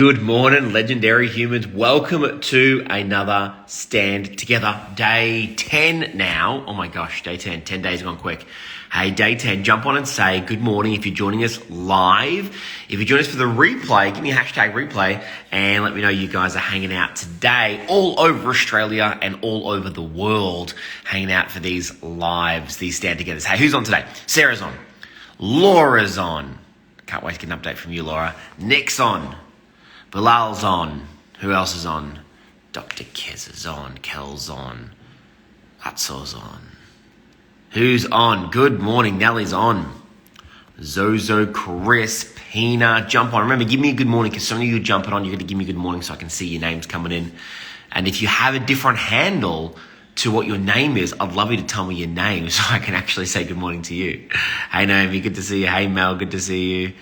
Good morning, legendary humans. Welcome to another Stand Together. Day 10 now. Oh my gosh, day 10. 10 days gone quick. Hey, day 10, jump on and say good morning if you're joining us live. If you're joining us for the replay, give me a hashtag replay and let me know you guys are hanging out today all over Australia and all over the world, hanging out for these lives, these Stand Togethers. Hey, who's on today? Sarah's on. Laura's on. Can't wait to get an update from you, Laura. Nick's on. Bilal's on. Who else is on? Dr. Kez is on. Kel's on. Atso's on. Who's on? Good morning. Nellie's on. Zozo, Chris, Pina, jump on. Remember, give me a good morning because some of you are jumping on. You're going to give me a good morning so I can see your names coming in. And if you have a different handle to what your name is, I'd love you to tell me your name so I can actually say good morning to you. Hey, Naomi, good to see you. Hey, Mel, good to see you.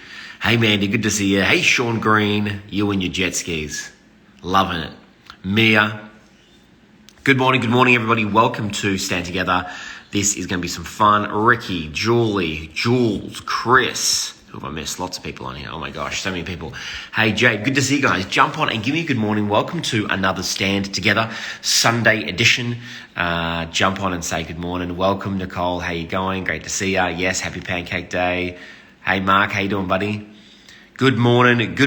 Hey, Mandy, good to see you. Hey, Sean Green, you and your jet skis. Loving it. Mia, good morning, everybody. Welcome to Stand Together. This is going to be some fun. Ricky, Julie, Jules, Chris. Who have I missed? Lots of people on here. Oh my gosh, so many people. Hey, Jay, good to see you guys. Jump on and give me a good morning. Welcome to another Stand Together Sunday edition. Jump on and say good morning. Welcome, Nicole. How you going? Great to see ya. Yes, happy Pancake Day. Hey, Mark, how you doing, buddy? Good morning.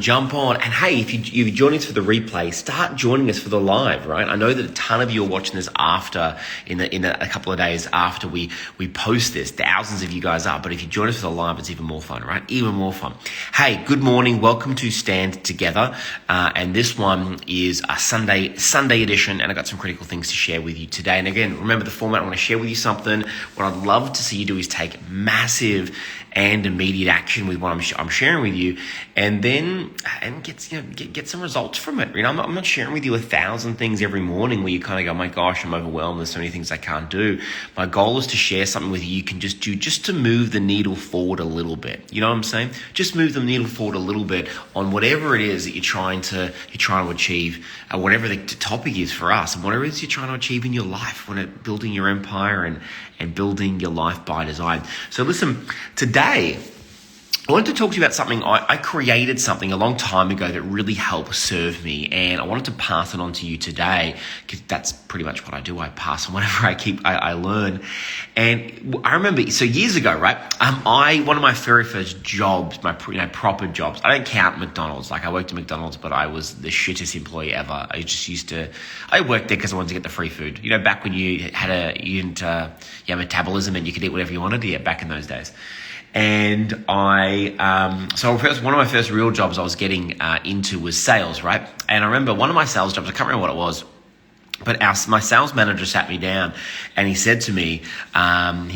Jump on. And hey, if you're joining us for the replay, start joining us for the live, right? I know that a ton of you are watching this after, in a couple of days after we post this. Thousands of you guys are. But if you join us for the live, it's even more fun, right? Even more fun. Hey, good morning. Welcome to Stand Together. And this one is a Sunday edition. And I've got some critical things to share with you today. And again, remember the format. I want to share with you something. What I'd love to see you do is take massive and immediate action with what I'm sharing with you, and get some results from it. You know, I'm not sharing with you 1,000 things every morning where you kind of go, my gosh, I'm overwhelmed. There's so many things I can't do. My goal is to share something with you can just do just to move the needle forward a little bit. You know what I'm saying? Just move the needle forward a little bit on whatever it is that you're trying to achieve, whatever the topic is for us, and whatever it is you're trying to achieve in your life, when it building your empire and building your life by design. So listen, today I wanted to talk to you about something. I created something a long time ago that really helped serve me, and I wanted to pass it on to you today because that's pretty much what I do. I pass on whatever I learn. And I remember, so years ago, right? One of my very first jobs, my proper jobs. I don't count McDonald's. Like, I worked at McDonald's, but I was the shittest employee ever. I worked there because I wanted to get the free food. You know, back when you had metabolism and you could eat whatever you wanted. Yeah, back in those days. And one of my first real jobs I was getting into was sales, right? And I remember one of my sales jobs, I can't remember what it was, but my sales manager sat me down and he said to me, we're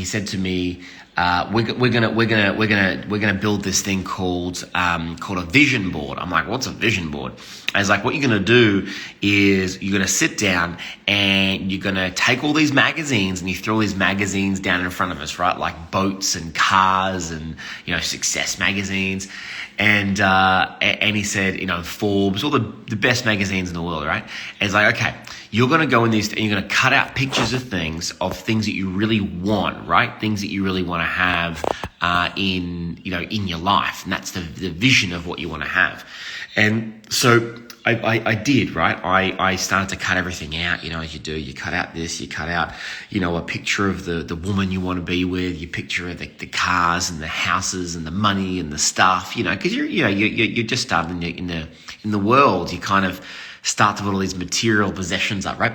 gonna build this thing called a vision board. I'm like, what's a vision board? And he's like, what you're gonna do is you're gonna sit down and you're gonna take all these magazines and you throw these magazines down in front of us, right? Like boats and cars and, success magazines. And he said, Forbes, all the best magazines in the world, right? And he's like, okay, you're going to go in these and you're going to cut out pictures of things that you really want, right? Things that you really want to have in your life. And that's the vision of what you want to have. And so I did, right? I started to cut everything out, as you do. You cut out this, you cut out, a picture of the woman you want to be with, you picture of the cars and the houses and the money and the stuff, because you're just starting in the world. You kind of start to put all these material possessions up, right?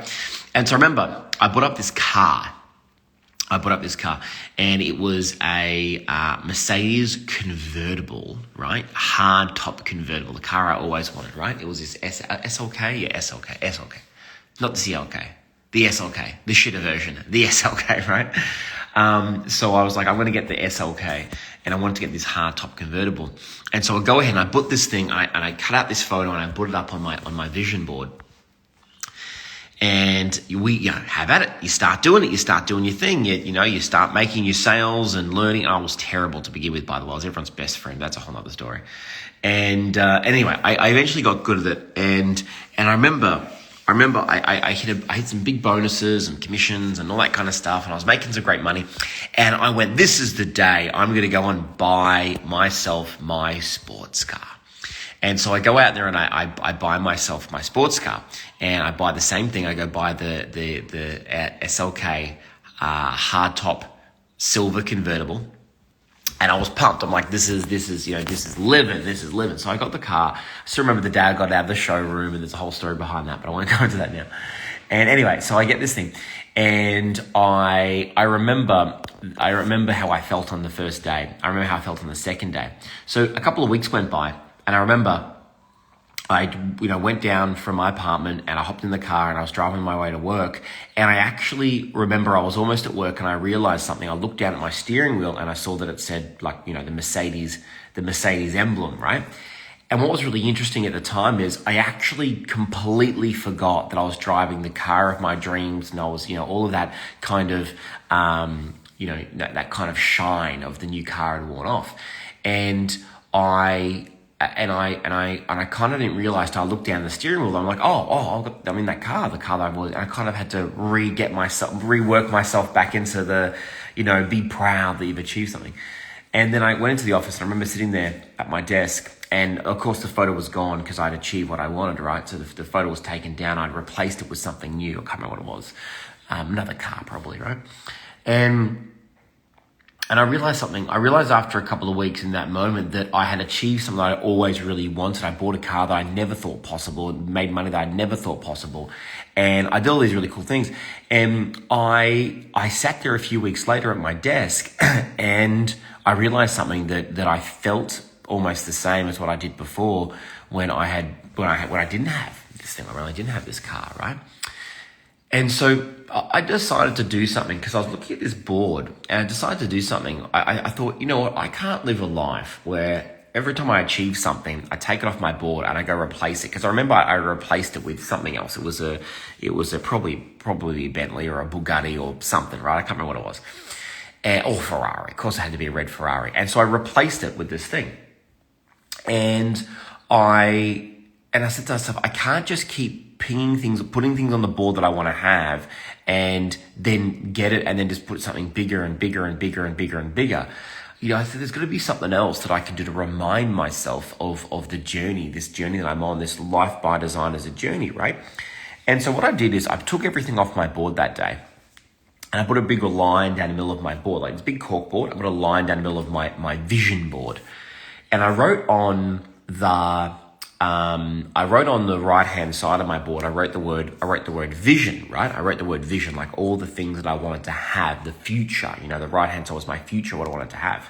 And so I remember I bought up this car and it was a Mercedes convertible, right? Hard top convertible, the car I always wanted, right? It was this SLK? Yeah, SLK. Not the CLK, the SLK, the shitter version, the SLK, right? So I was like, I'm going to get the SLK and I wanted to get this hard top convertible. And so I go ahead and I bought this thing and I cut out this photo and I put it up on my vision board. And have at it. You start doing it. You start doing your thing. You start making your sales and learning. I was terrible to begin with, by the way. I was everyone's best friend. That's a whole other story. And anyway, I eventually got good at it. And I remember I hit some big bonuses and commissions and all that kind of stuff. And I was making some great money. And I went, this is the day I'm going to go and buy myself my sports car. And so I go out there and I buy myself my sports car, and I buy the same thing. I go buy the SLK hardtop silver convertible. And I was pumped. I'm like, this is living. So I got the car. I still remember the day I got out of the showroom, and there's a whole story behind that, but I won't go into that now. And anyway, so I get this thing, and I remember how I felt on the first day. I remember how I felt on the second day. So a couple of weeks went by, and I remember I went down from my apartment and I hopped in the car and I was driving my way to work. And I actually remember I was almost at work and I realized something. I looked down at my steering wheel and I saw that it said the Mercedes emblem, right? And what was really interesting at the time is I actually completely forgot that I was driving the car of my dreams, and I was, all of that kind of, that kind of shine of the new car had worn off. And I kind of didn't realize till I looked down the steering wheel. I'm like, I'm in that car, the car that I was. And I kind of had to rework myself back into the, be proud that you've achieved something. And then I went into the office and I remember sitting there at my desk, and of course the photo was gone because I'd achieved what I wanted, right? So the photo was taken down. I'd replaced it with something new. I can't remember what it was. Another car probably, right? And I realized something. I realized after a couple of weeks in that moment that I had achieved something that I always really wanted. I bought a car that I never thought possible, and made money that I never thought possible. And I did all these really cool things. And I sat there a few weeks later at my desk and I realized something that I felt almost the same as what I did before when I didn't have this thing. I really didn't have this car, right? And so I decided to do something because I was looking at this board and I decided to do something. I thought, you know what? I can't live a life where every time I achieve something, I take it off my board and I go replace it. Because I remember I replaced it with something else. It was a probably a Bentley or a Bugatti or something, right? I can't remember what it was. Or Ferrari. Of course, it had to be a red Ferrari. And so I replaced it with this thing. And I said to myself, I can't just keep putting things on the board that I want to have and then get it and then just put something bigger and bigger and bigger and bigger and bigger. I said, there's got to be something else that I can do to remind myself of the journey, this journey that I'm on, this life by design as a journey, right? And so what I did is I took everything off my board that day and I put a big line down the middle of my board, like this big cork board. I put a line down the middle of my vision board. And I wrote on the right-hand side of my board, I wrote the word vision, right? I wrote the word vision, like all the things that I wanted to have, the future, the right-hand side was my future, what I wanted to have.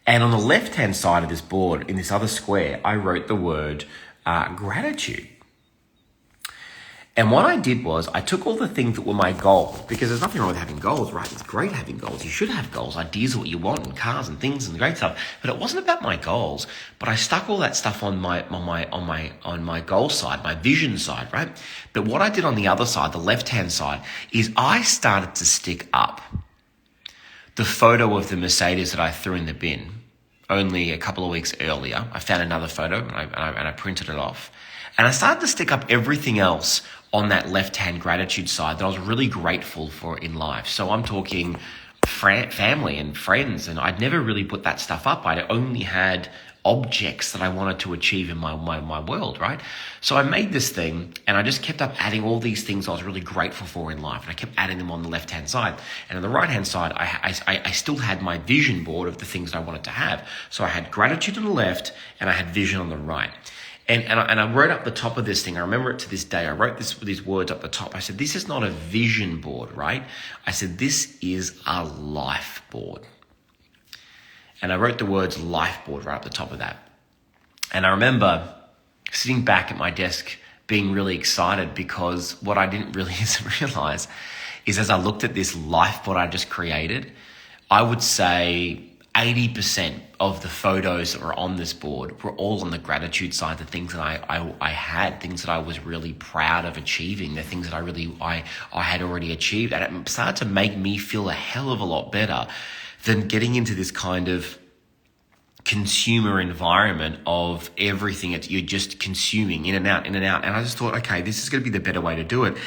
And on the left-hand side of this board, in this other square, I wrote the word gratitude. And what I did was I took all the things that were my goals, because there's nothing wrong with having goals, right? It's great having goals. You should have goals, ideas of what you want, and cars and things and great stuff. But it wasn't about my goals. But I stuck all that stuff on my goal side, my vision side, right? But what I did on the other side, the left-hand side, is I started to stick up the photo of the Mercedes that I threw in the bin only a couple of weeks earlier. I found another photo and I printed it off. And I started to stick up everything else on that left-hand gratitude side that I was really grateful for in life. So I'm talking family and friends, and I'd never really put that stuff up. I only had objects that I wanted to achieve in my world, right? So I made this thing, and I just kept up adding all these things I was really grateful for in life, and I kept adding them on the left-hand side. And on the right-hand side, I still had my vision board of the things I wanted to have. So I had gratitude on the left, and I had vision on the right. And I wrote up the top of this thing. I remember it to this day. I wrote these words up the top. I said, this is not a vision board, right? I said, this is a life board. And I wrote the words life board right up the top of that. And I remember sitting back at my desk being really excited, because what I didn't really realize is as I looked at this life board I just created, I would say 80% of the photos that were on this board were all on the gratitude side, the things that I had, things that I was really proud of achieving, the things that I had already achieved. And it started to make me feel a hell of a lot better than getting into this kind of consumer environment of everything that you're just consuming in and out. And I just thought, okay, this is going to be the better way to do it.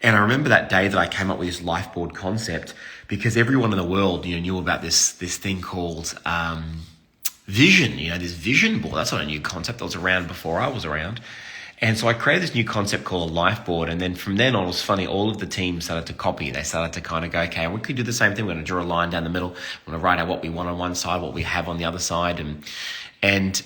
And I remember that day that I came up with this life board concept, because everyone in the world, knew about this thing called vision, this vision board. That's not a new concept that was around before I was around. And so I created this new concept called a life board. And then from then on, it was funny, all of the team started to copy. They started to kind of go, okay, we could do the same thing. We're going to draw a line down the middle. We're going to write out what we want on one side, what we have on the other side. And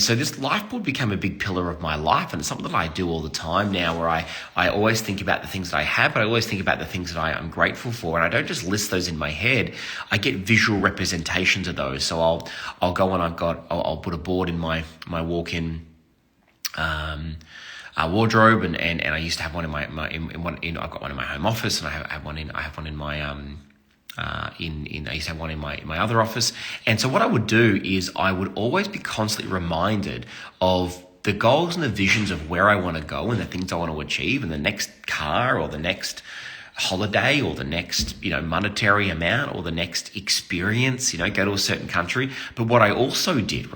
so this life board became a big pillar of my life. And it's something that I do all the time now, where I always think about the things that I have, but I always think about the things that I'm grateful for. And I don't just list those in my head. I get visual representations of those. So I'll go and I'll put a board in my walk-in wardrobe, and I used to have one I've got one in my home office, and I have one in my I used to have one in my other office. And so what I would do is I would always be constantly reminded of the goals and the visions of where I want to go and the things I want to achieve, and the next car or the next holiday or the next, monetary amount or the next experience, go to a certain country. But what I also did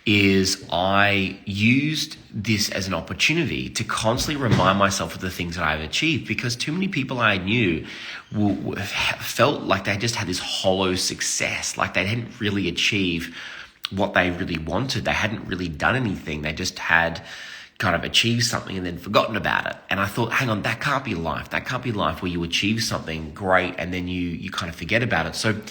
is I used this as an opportunity to constantly remind myself of the things that I've achieved, because too many people I knew felt like they just had this hollow success, like they didn't really achieve what they really wanted. They hadn't really done anything. They just had kind of achieved something and then forgotten about it. And I thought, hang on, that can't be life. That can't be life, where you achieve something great and then you kind of forget about it. So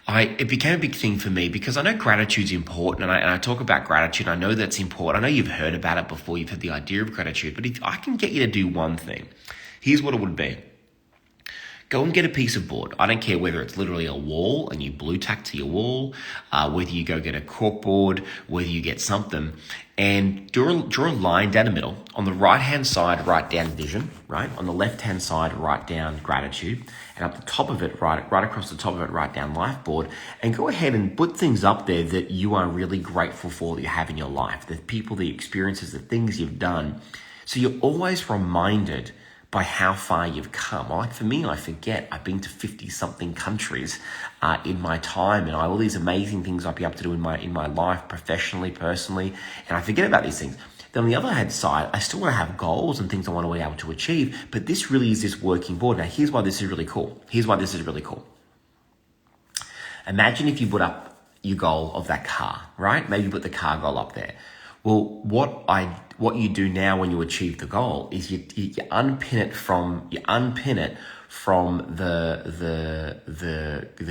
it became a big thing for me, because I know gratitude's important, and I talk about gratitude. I know that's important. I know you've heard about it before. You've had the idea of gratitude. But if I can get you to do one thing, here's what it would be. Go and get a piece of board. I don't care whether it's literally a wall and you blue tack to your wall, whether you go get a cork board, whether you get something, and draw a line down the middle. On the right-hand side, write down vision, right? On the left-hand side, write down gratitude. And up the top of it, right across the top of it, write down life board. And go ahead and put things up there that you are really grateful for that you have in your life, the people, the experiences, the things you've done. So you're always reminded by how far you've come. Like for me, I forget. I've been to 50-something countries in my time, and all these amazing things I've been able to do in my life, professionally, personally, and I forget about these things. Then on the other hand side, I still want to have goals and things I want to be able to achieve, but this really is this working board. Now, here's why this is really cool. Imagine if you put up your goal of that car, right? Maybe you put the car goal up there. Well, what you do now when you achieve the goal is you unpin it from the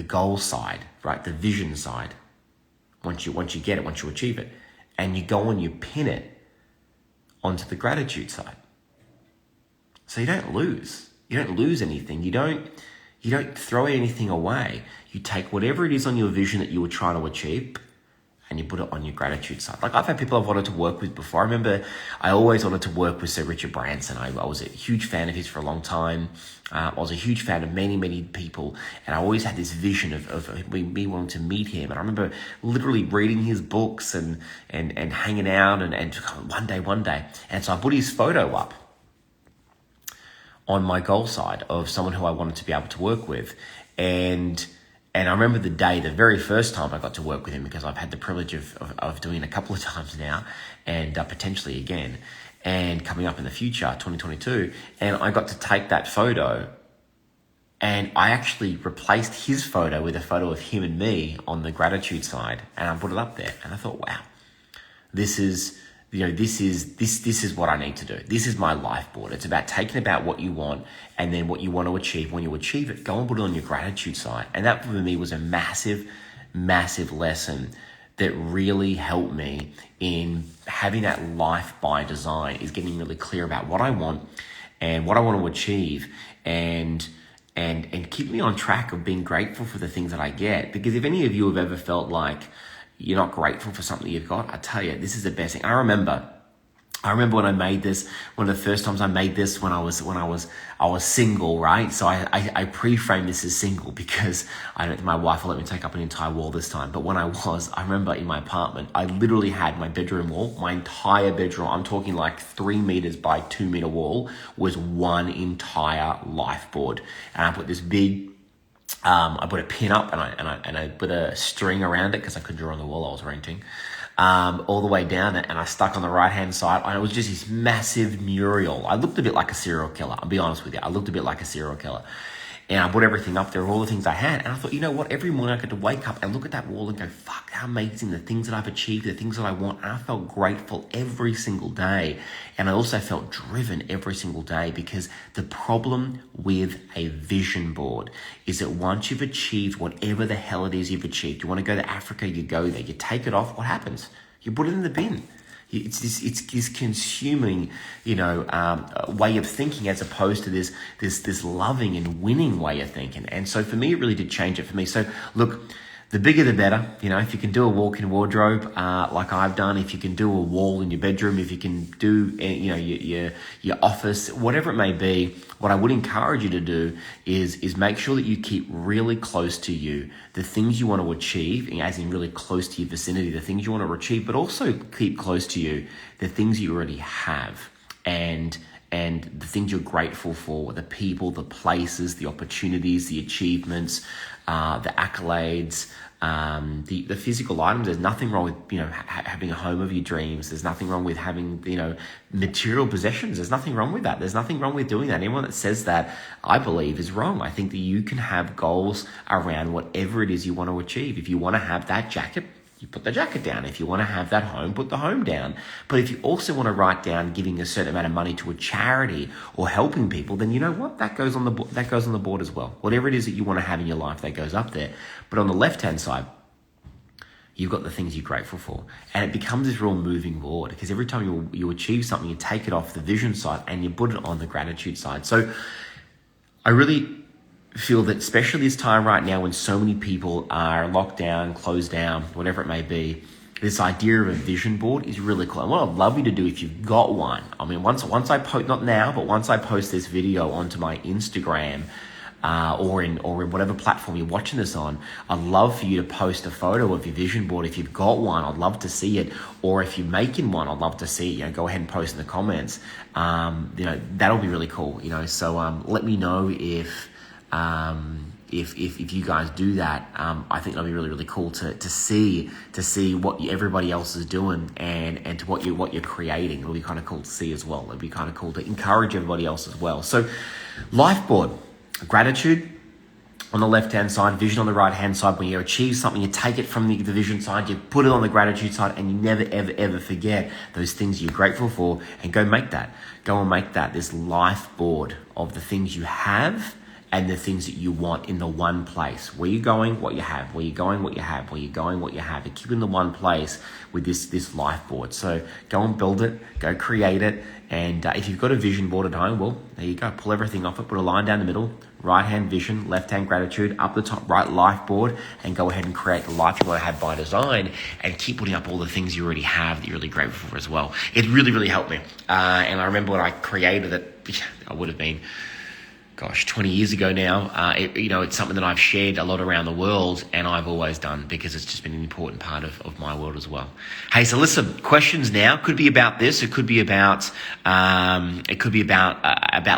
goal side, right? The vision side. Once you get it, once you achieve it, and you go and you pin it onto the gratitude side. So you don't lose. You don't lose anything. You don't throw anything away. You take whatever it is on your vision that you were trying to achieve, and you put it on your gratitude side. Like I've had people I've wanted to work with before. I remember I always wanted to work with Sir Richard Branson. I was a huge fan of his for a long time. I was a huge fan of many, many people. And I always had this vision of me wanting to meet him. And I remember literally reading his books and hanging out and one day. And so I put his photo up on my goal side of someone who I wanted to be able to work with. And I remember the very first time I got to work with him, because I've had the privilege of doing it a couple of times now, and potentially again, and coming up in the future, 2022. And I got to take that photo, and I actually replaced his photo with a photo of him and me on the gratitude side, and I put it up there. And I thought, wow, this is what I need to do. This is my life board. It's about taking about what you want and then what you want to achieve. When you achieve it, go and put it on your gratitude side. And that for me was a massive, massive lesson that really helped me in having that life by design, is getting really clear about what I want and what I want to achieve, and keep me on track of being grateful for the things that I get. Because if any of you have ever felt like you're not grateful for something you've got, I tell you, this is the best thing. I remember when I made this, one of the first times I made this when I was single, right? So I pre-framed this as single, because I don't think my wife will let me take up an entire wall this time. But when I remember in my apartment, I literally had my bedroom wall, my entire bedroom, I'm talking like 3 meters by 2 meter wall, was one entire life board. And I put this big, I put a pin up and I put a string around it, because I couldn't draw on the wall I was renting, all the way down it, and I stuck on the right hand side, and it was just this massive mural. I looked a bit like a serial killer. I'll be honest with you. I looked a bit like a serial killer. And I put everything up there, all the things I had. And I thought, you know what? Every morning I get to wake up and look at that wall and go, fuck, how amazing, the things that I've achieved, the things that I want. And I felt grateful every single day. And I also felt driven every single day, because the problem with a vision board is that once you've achieved whatever the hell it is you've achieved, you want to go to Africa, you go there, you take it off, what happens? You put it in the bin. It's this consuming, way of thinking, as opposed to this loving and winning way of thinking. And so for me, it really did change it for me. So look, the bigger the better. If you can do a walk-in wardrobe like I've done, if you can do a wall in your bedroom, if you can do your office, whatever it may be, what I would encourage you to do is make sure that you keep really close to you the things you want to achieve, as in really close to your vicinity, the things you want to achieve, but also keep close to you the things you already have, and the things you're grateful for, the people, the places, the opportunities, the achievements, the accolades, the physical items. There's nothing wrong with, having a home of your dreams. There's nothing wrong with having, material possessions. There's nothing wrong with that. There's nothing wrong with doing that. Anyone that says that, I believe, is wrong. I think that you can have goals around whatever it is you want to achieve. If you want to have that jacket, you put the jacket down. If you want to have that home, put the home down. But if you also want to write down giving a certain amount of money to a charity or helping people, then you know what? That goes on the board as well. Whatever it is that you want to have in your life, that goes up there. But on the left-hand side, you've got the things you're grateful for. And it becomes this real moving board, because every time you achieve something, you take it off the vision side and you put it on the gratitude side. So I really feel that, especially this time right now when so many people are locked down, closed down, whatever it may be, this idea of a vision board is really cool. And what I'd love you to do, if you've got one, once I post, not now, but once I post this video onto my Instagram, or in whatever platform you're watching this on, I'd love for you to post a photo of your vision board. If you've got one, I'd love to see it. Or if you're making one, I'd love to see it. Go ahead and post in the comments. That'll be really cool. So let me know if you guys do that. I think that'll be really, really cool to see what everybody else is doing and to what you're creating. It'll be kind of cool to see as well. It'll be kind of cool to encourage everybody else as well. So, life board, gratitude on the left-hand side, vision on the right-hand side. When you achieve something, you take it from the vision side, you put it on the gratitude side, and you never, ever, ever forget those things you're grateful for, and go make that. Go and make that this life board of the things you have and the things that you want in the one place. Where you're going, what you have. Where you're going, what you have. Where you're going, what you have. And keep it in the one place with this life board. So go and build it. Go create it. And if you've got a vision board at home, well, there you go. Pull everything off it. Put a line down the middle. Right-hand vision, left-hand gratitude. Up the top, right life board. And go ahead and create the life you want to have by design. And keep putting up all the things you already have that you're really grateful for as well. It really, really helped me. And I remember when I created it, I would have been 20 years ago now. It's something that I've shared a lot around the world, and I've always done, because it's just been an important part of my world as well. Hey, so listen, questions now could be about this. It could be about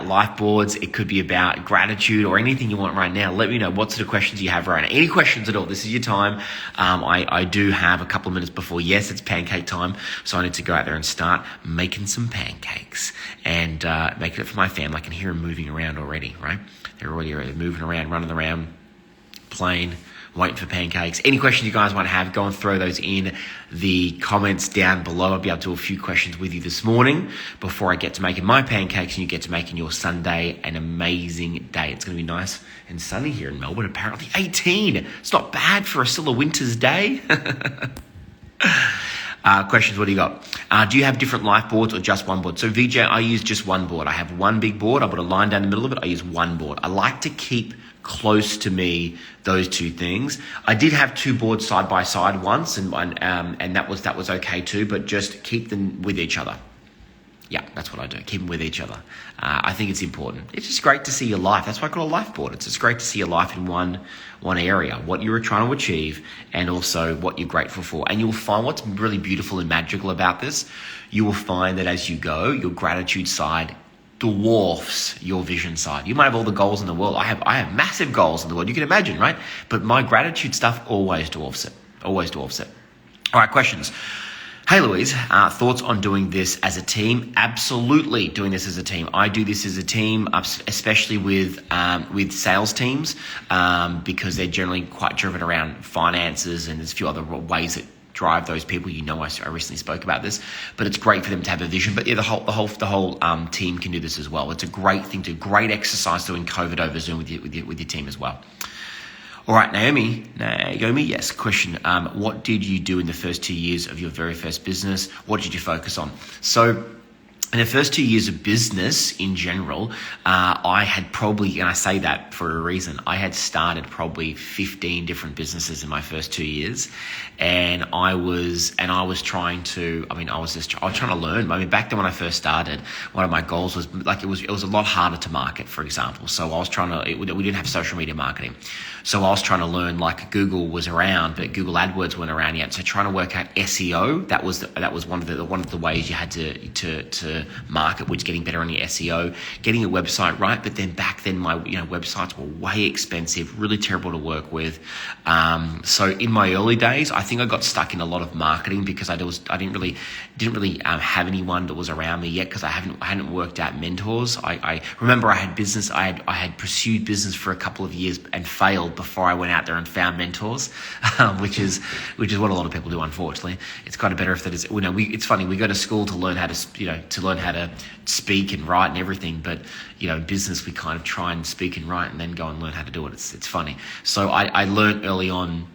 life boards. It could be about gratitude, or anything you want right now. Let me know what sort of questions you have right now. Any questions at all? This is your time. I do have a couple of minutes before. Yes, it's pancake time, so I need to go out there and start making some pancakes and making it for my family. I can hear them moving around already. Right? They're already moving around, running around, playing, waiting for pancakes. Any questions you guys want to have, go and throw those in the comments down below. I'll be able to do a few questions with you this morning before I get to making my pancakes and you get to making your Sunday an amazing day. It's going to be nice and sunny here in Melbourne. Apparently 18. It's not bad for still a winter's day. Questions, what do you got? Do you have different life boards or just one board? So VJ, I use just one board. I have one big board. I put a line down the middle of it. I use one board. I like to keep close to me those two things. I did have two boards side by side once, and that was okay too, but just keep them with each other. Yeah, that's what I do. Keep them with each other. I think it's important. It's just great to see your life. That's why I call it a life board. It's just great to see your life in one area, what you were trying to achieve, and also what you're grateful for. And you'll find what's really beautiful and magical about this. You will find that as you go, your gratitude side dwarfs your vision side. You might have all the goals in the world. I have massive goals in the world. You can imagine, right? But my gratitude stuff always dwarfs it. Always dwarfs it. All right, questions. Hey Louise, thoughts on doing this as a team? Absolutely doing this as a team. I do this as a team, especially with sales teams, because they're generally quite driven around finances, and there's a few other ways that drive those people. I recently spoke about this, but it's great for them to have a vision. But yeah, the whole team can do this as well. It's a great thing to great exercise doing COVID over Zoom with your team as well. All right, Naomi, yes, question. What did you do in the first 2 years of your very first business? What did you focus on? So in the first 2 years of business in general, I had probably, and I say that for a reason, I had started probably 15 different businesses in my first 2 years. And I was trying to, I was trying to learn. Back then when I first started, one of my goals was it was a lot harder to market, for example. So I was we didn't have social media marketing. So I was trying to learn, Google was around, but Google AdWords weren't around yet. So trying to work out SEO, that was one of the ways you had to market, which getting better on your SEO, getting a website right. But then back then my websites were way expensive, really terrible to work with. So in my early days, I think I got stuck in a lot of marketing because I didn't really have anyone that was around me yet, because I hadn't worked out mentors. I remember I had pursued business for a couple of years and failed before I went out there and found mentors, which is what a lot of people do. Unfortunately, it's kind of better if that is. It's funny. We go to school to learn how to speak and write and everything, but in business we kind of try and speak and write and then go and learn how to do it. It's funny. So I learned early on.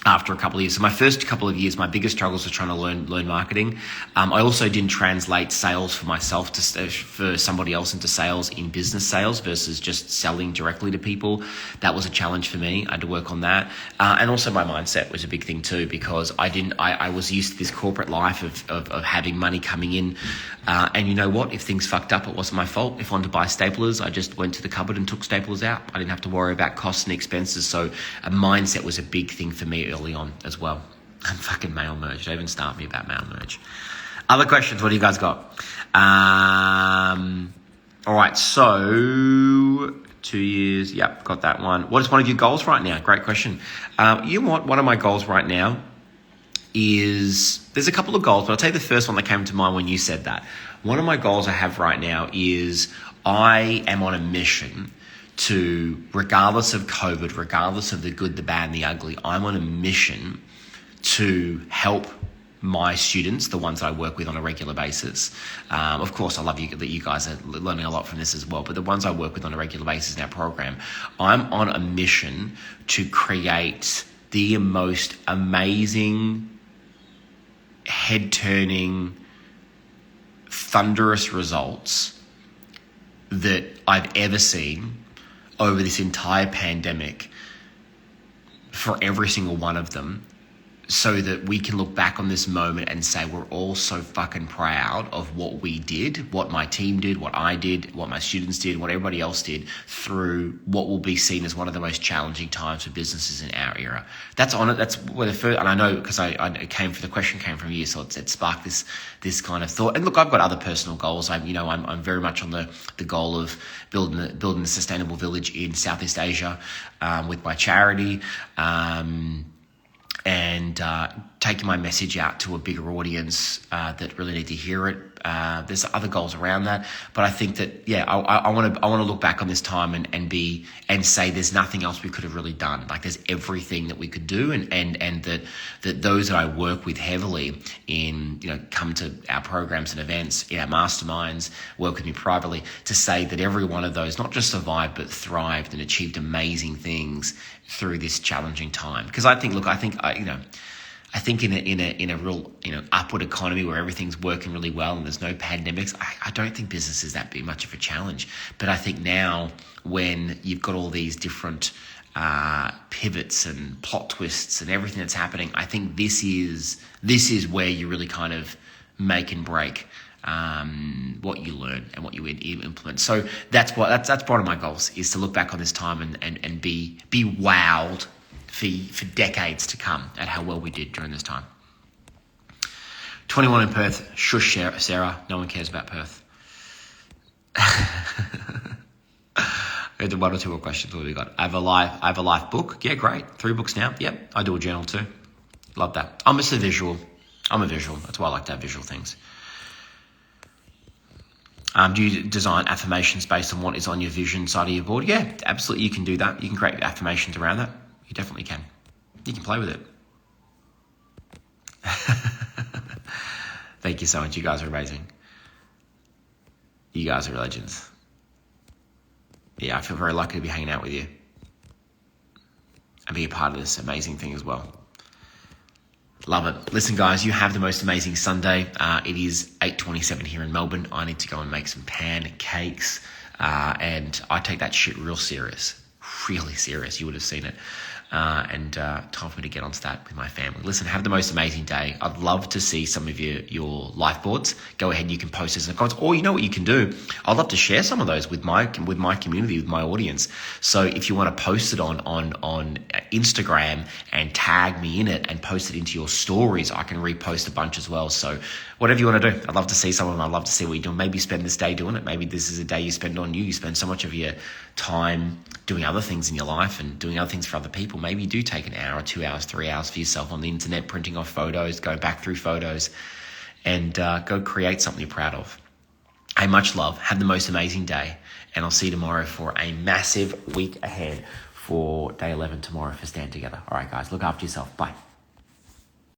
After a couple of years. So my first couple of years, my biggest struggles were trying to learn marketing. I also didn't translate sales for myself for somebody else into sales in business sales versus just selling directly to people. That was a challenge for me. I had to work on that. And also my mindset was a big thing too, because I was used to this corporate life of having money coming in. And you know what? If things fucked up, it wasn't my fault. If I wanted to buy staplers, I just went to the cupboard and took staplers out. I didn't have to worry about costs and expenses. So a mindset was a big thing for me early on as well. And fucking mail merge. Don't even start me about mail merge. Other questions? What do you guys got? All right, so 2 years. Yep, got that one. What is one of your goals right now? Great question. You know what? One of my goals right now is, there's a couple of goals, but I'll tell you the first one that came to mind when you said that. One of my goals I have right now is I am on a mission to, regardless of COVID, regardless of the good, the bad, and the ugly, I'm on a mission to help my students, the ones that I work with on a regular basis. Of course, I love that you guys are learning a lot from this as well, but the ones I work with on a regular basis in our program, I'm on a mission to create the most amazing, head-turning, thunderous results that I've ever seen over this entire pandemic for every single one of them, so that we can look back on this moment and say we're all so fucking proud of what we did, what my team did, what I did, what my students did, what everybody else did through what will be seen as one of the most challenging times for businesses in our era. That's on it. That's where the first, and I know because the question came from you, so it sparked this kind of thought. And look, I've got other personal goals. I'm very much on the goal of building a sustainable village in Southeast Asia with my charity. And taking my message out to a bigger audience that really need to hear it. There's other goals around that, but I think that I want to look back on this time and say there's nothing else we could have really done. Like there's everything that we could do, and that those that I work with heavily in come to our programs and events, in our masterminds, work with me privately, to say that every one of those not just survived but thrived and achieved amazing things through this challenging time. Because I think in a real upward economy where everything's working really well and there's no pandemics, I don't think business is that much of a challenge. But I think now, when you've got all these different pivots and plot twists and everything that's happening, I think this is where you really kind of make and break what you learn and what you implement. So that's part of my goals, is to look back on this time and be wowed for decades to come at how well we did during this time. 21 in Perth. Shush, Sarah. No one cares about Perth. We had one or two more questions. What have we got? I have a life book. Yeah, great. 3 books now. Yep. I do a journal too. Love that. I'm just a visual. I'm a visual. That's why I like to have visual things. Do you design affirmations based on what is on your vision side of your board? Yeah, absolutely. You can do that. You can create affirmations around that. You definitely can. You can play with it. Thank you so much. You guys are amazing. You guys are legends. Yeah, I feel very lucky to be hanging out with you and be a part of this amazing thing as well. Love it. Listen, guys, you have the most amazing Sunday. It is 8:27 here in Melbourne. I need to go and make some pancakes, and I take that shit real serious. Really serious. You would have seen it. And time for me to get onto that with my family. Listen, have the most amazing day. I'd love to see some of your life boards. Go ahead, you can post this in the comments. Or you know what you can do? I'd love to share some of those with my community, with my audience. So if you want to post it on Instagram and tag me in it and post it into your stories, I can repost a bunch as well. So whatever you want to do, I'd love to see some of them. I'd love to see what you're doing. Maybe spend this day doing it. Maybe this is a day you spend on you. You spend so much of your time doing other things in your life and doing other things for other people. Maybe you do take an hour, 2 hours, 3 hours for yourself on the internet, printing off photos, go back through photos, and go create something you're proud of. Hey, much love. Have the most amazing day, and I'll see you tomorrow for a massive week ahead for day 11 tomorrow for Stand Together. All right, guys, look after yourself. Bye.